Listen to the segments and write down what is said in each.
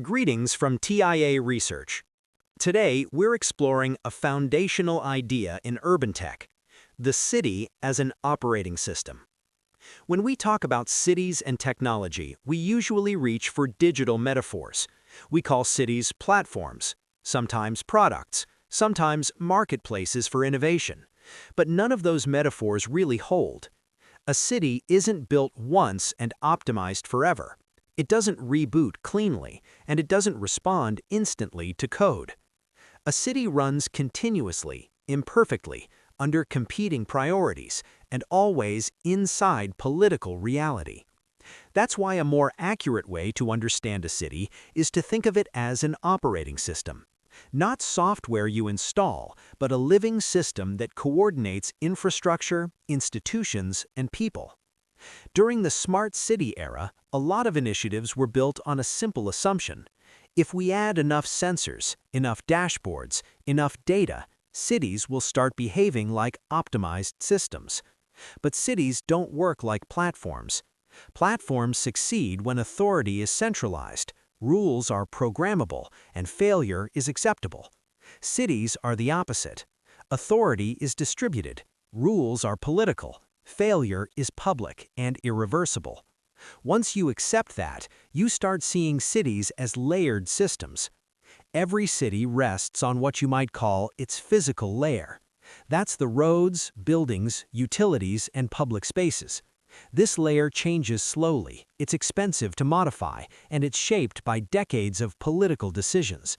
Greetings from TIA Research. Today, we're exploring a foundational idea in urban tech, the city as an operating system. When we talk about cities and technology, we usually reach for digital metaphors. We call cities platforms, sometimes products, sometimes marketplaces for innovation. But none of those metaphors really hold. A city isn't built once and optimized forever. It doesn't reboot cleanly, and it doesn't respond instantly to code. A city runs continuously, imperfectly, under competing priorities, and always inside political reality. That's why a more accurate way to understand a city is to think of it as an operating system. Not software you install, but a living system that coordinates infrastructure, institutions, and people. During the smart city era, a lot of initiatives were built on a simple assumption. If we add enough sensors, enough dashboards, enough data, cities will start behaving like optimized systems. But cities don't work like platforms. Platforms succeed when authority is centralized, rules are programmable, and failure is acceptable. Cities are the opposite. Authority is distributed, rules are political, failure is public and irreversible. Once you accept that, you start seeing cities as layered systems. Every city rests on what you might call its physical layer. That's the roads, buildings, utilities, and public spaces. This layer changes slowly, it's expensive to modify, and it's shaped by decades of political decisions.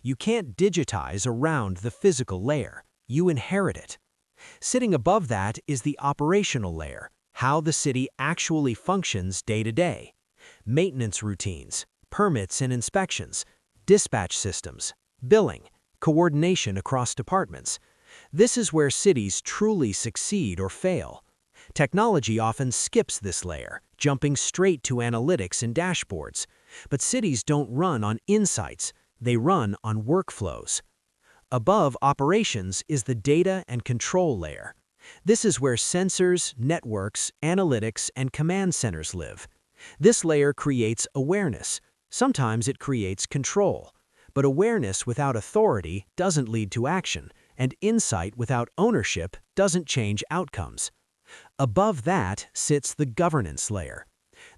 You can't digitize around the physical layer, you inherit it. Sitting above that is the operational layer, how the city actually functions day to day. Maintenance routines, permits and inspections, dispatch systems, billing, coordination across departments. This is where cities truly succeed or fail. Technology often skips this layer, jumping straight to analytics and dashboards. But cities don't run on insights, they run on workflows. Above operations is the data and control layer. This is where sensors, networks, analytics, and command centers live. This layer creates awareness. Sometimes it creates control. But awareness without authority doesn't lead to action, and insight without ownership doesn't change outcomes. Above that sits the governance layer.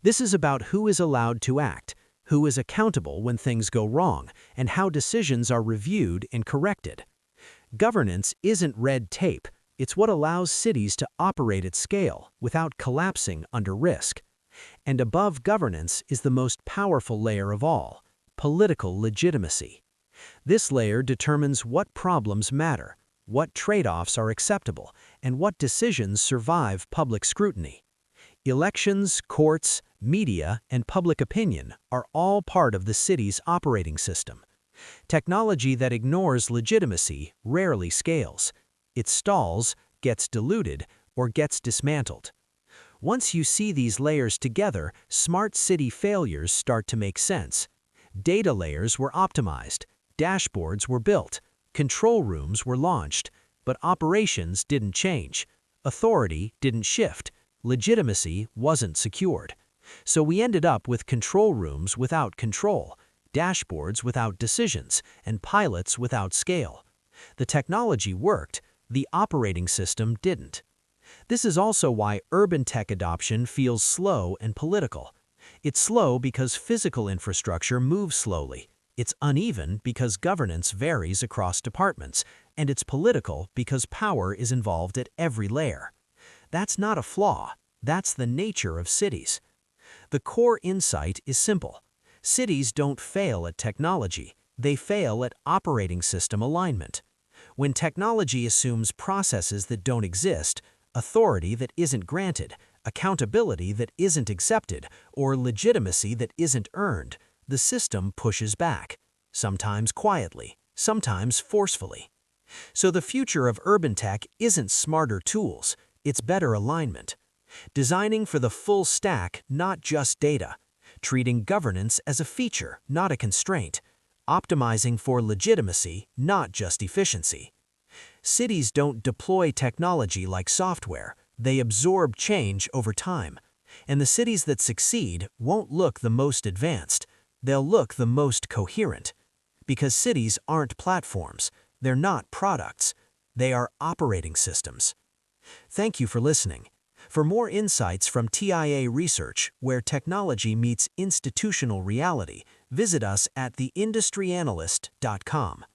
This is about who is allowed to act, who is accountable when things go wrong, and how decisions are reviewed and corrected. Governance isn't red tape, it's what allows cities to operate at scale without collapsing under risk. And above governance is the most powerful layer of all, political legitimacy. This layer determines what problems matter, what trade-offs are acceptable, and what decisions survive public scrutiny. Elections, courts, media, and public opinion are all part of the city's operating system. Technology that ignores legitimacy rarely scales. It stalls, gets diluted, or gets dismantled. Once you see these layers together, smart city failures start to make sense. Data layers were optimized, dashboards were built, control rooms were launched, but operations didn't change. Authority didn't shift. Legitimacy wasn't secured. So we ended up with control rooms without control, dashboards without decisions, and pilots without scale. The technology worked, the operating system didn't. This is also why urban tech adoption feels slow and political. It's slow because physical infrastructure moves slowly. It's uneven because governance varies across departments, and it's political because power is involved at every layer. That's not a flaw, that's the nature of cities. The core insight is simple. Cities don't fail at technology, they fail at operating system alignment. When technology assumes processes that don't exist, authority that isn't granted, accountability that isn't accepted, or legitimacy that isn't earned, the system pushes back, sometimes quietly, sometimes forcefully. So the future of urban tech isn't smarter tools, it's better alignment. Designing for the full stack, not just data. Treating governance as a feature, not a constraint. Optimizing for legitimacy, not just efficiency. Cities don't deploy technology like software, they absorb change over time. And the cities that succeed won't look the most advanced. they'll look the most coherent. Because cities aren't platforms, they're not products, they are operating systems. Thank you for listening. For more insights from TIA Research, where technology meets institutional reality, visit us at theindustryanalyst.com.